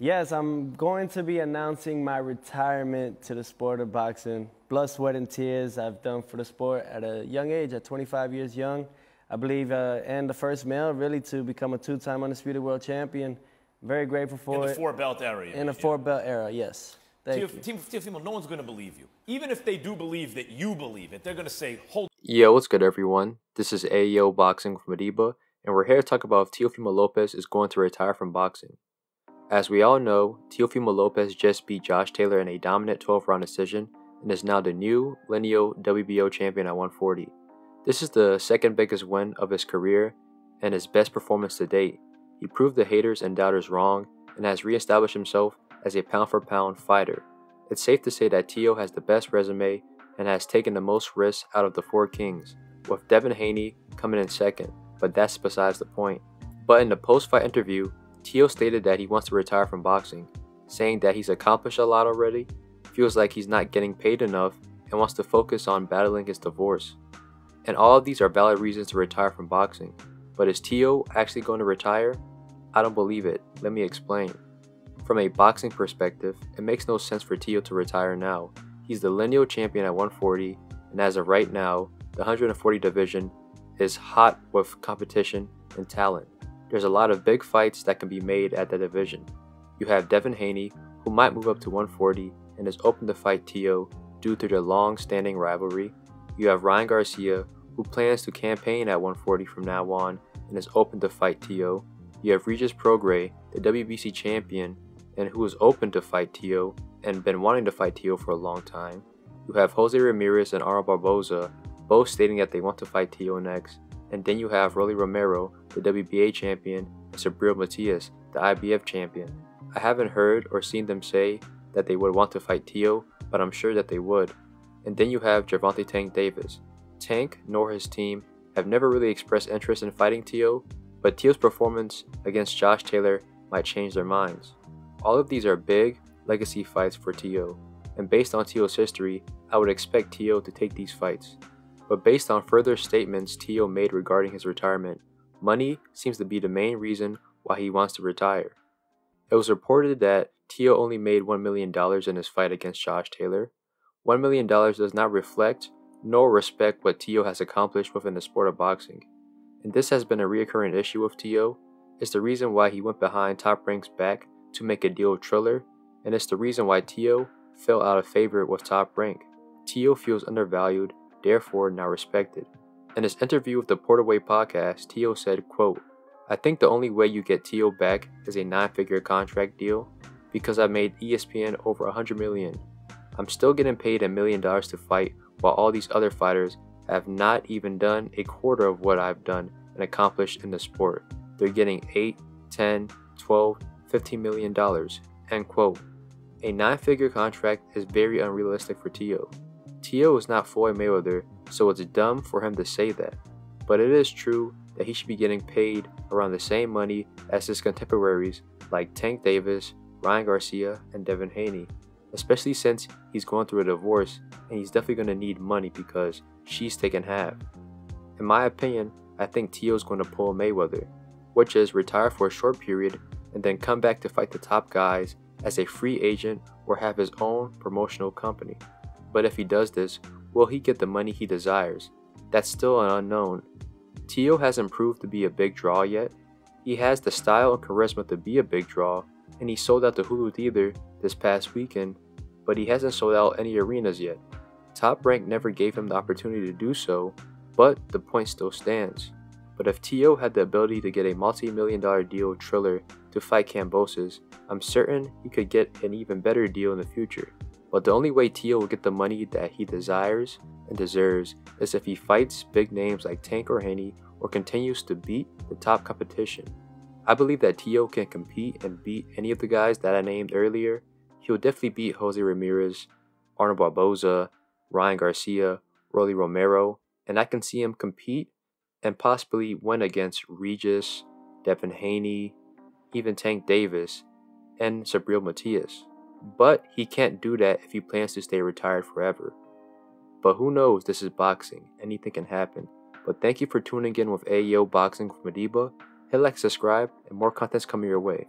Yes, I'm going to be announcing my retirement to the sport of boxing. Blood, sweat, and tears I've done for the sport at a young age, at 25 years young. I believe, and the first male really to become a two-time undisputed world champion. Very grateful for it. In the four-belt era. In the four-belt era, yes. Teofimo, no one's going to believe you. Even if they do believe that you believe it, they're going to say, hold. Yo, what's good, everyone? This is Ayo Boxing from Adiba, and we're here to talk about if Teofimo Lopez is going to retire from boxing. As we all know, Teofimo Lopez just beat Josh Taylor in a dominant 12-round decision and is now the new lineal WBO champion at 140. This is the second biggest win of his career and his best performance to date. He proved the haters and doubters wrong and has re-established himself as a pound-for-pound fighter. It's safe to say that Teo has the best resume and has taken the most risks out of the four kings, with Devin Haney coming in second, but that's besides the point. But in the post-fight interview, Teo stated that he wants to retire from boxing, saying that he's accomplished a lot already, feels like he's not getting paid enough, and wants to focus on battling his divorce. And all of these are valid reasons to retire from boxing. But is Teo actually going to retire? I don't believe it. Let me explain. From a boxing perspective, it makes no sense for Teo to retire now. He's the lineal champion at 140, and as of right now, the 140 division is hot with competition and talent. There's a lot of big fights that can be made at the division. You have Devin Haney, who might move up to 140 and is open to fight Teo due to their long-standing rivalry. You have Ryan Garcia, who plans to campaign at 140 from now on and is open to fight Teo. You have Regis Prograis, the WBC champion, and who is open to fight Teo and been wanting to fight Teo for a long time. You have Jose Ramirez and Arnold Barboza, both stating that they want to fight Teo next. And then you have Rolly Romero, the WBA champion, and Subriel Matias, the IBF champion. I haven't heard or seen them say that they would want to fight Teo, but I'm sure that they would. And then you have Gervonta Tank Davis. Tank nor his team have never really expressed interest in fighting Teo, but Teo's performance against Josh Taylor might change their minds. All of these are big legacy fights for Teo, and based on Teo's history, I would expect Teo to take these fights. But based on further statements Teo made regarding his retirement, money seems to be the main reason why he wants to retire. It was reported that Teo only made $1 million in his fight against Josh Taylor. $1 million does not reflect nor respect what Teo has accomplished within the sport of boxing. And this has been a recurring issue with Teo. It's the reason why he went behind Top Rank's back to make a deal with Triller, and it's the reason why Teo fell out of favor with Top Rank. Teo feels undervalued, therefore not respected. In his interview with the Porterway podcast, Teo said, quote, "I think the only way you get Teo back is a 9-figure contract deal because I made ESPN over $100 million. I'm still getting paid $1 million to fight while all these other fighters have not even done a quarter of what I've done and accomplished in the sport. They're getting $8, $10, $12, $15 million, end quote. A 9-figure contract is very unrealistic for Teo. Teo is not Floyd Mayweather, so it's dumb for him to say that. But it is true that he should be getting paid around the same money as his contemporaries like Tank Davis, Ryan Garcia, and Devin Haney, especially since he's going through a divorce and he's definitely going to need money because she's taking half. In my opinion, I think Teo's going to pull Mayweather, which is retire for a short period and then come back to fight the top guys as a free agent or have his own promotional company. But if he does this, will he get the money he desires? That's still an unknown. Teo hasn't proved to be a big draw yet. He has the style and charisma to be a big draw, and he sold out the Hulu Theater this past weekend, but he hasn't sold out any arenas yet. Top Rank never gave him the opportunity to do so, but the point still stands. But if Teo had the ability to get a multi-million-dollar deal with Triller to fight Kambosos, I'm certain he could get an even better deal in the future. But the only way Teo will get the money that he desires and deserves is if he fights big names like Tank or Haney or continues to beat the top competition. I believe that Teo can compete and beat any of the guys that I named earlier. He'll definitely beat Jose Ramirez, Arnold Barboza, Ryan Garcia, Rolly Romero, and I can see him compete and possibly win against Regis, Devin Haney, even Tank Davis, and Subriel Matias. But he can't do that if he plans to stay retired forever. But who knows, this is boxing, anything can happen. But thank you for tuning in with Ayo Boxing from Adiba. Hit like, subscribe, and more content's coming your way.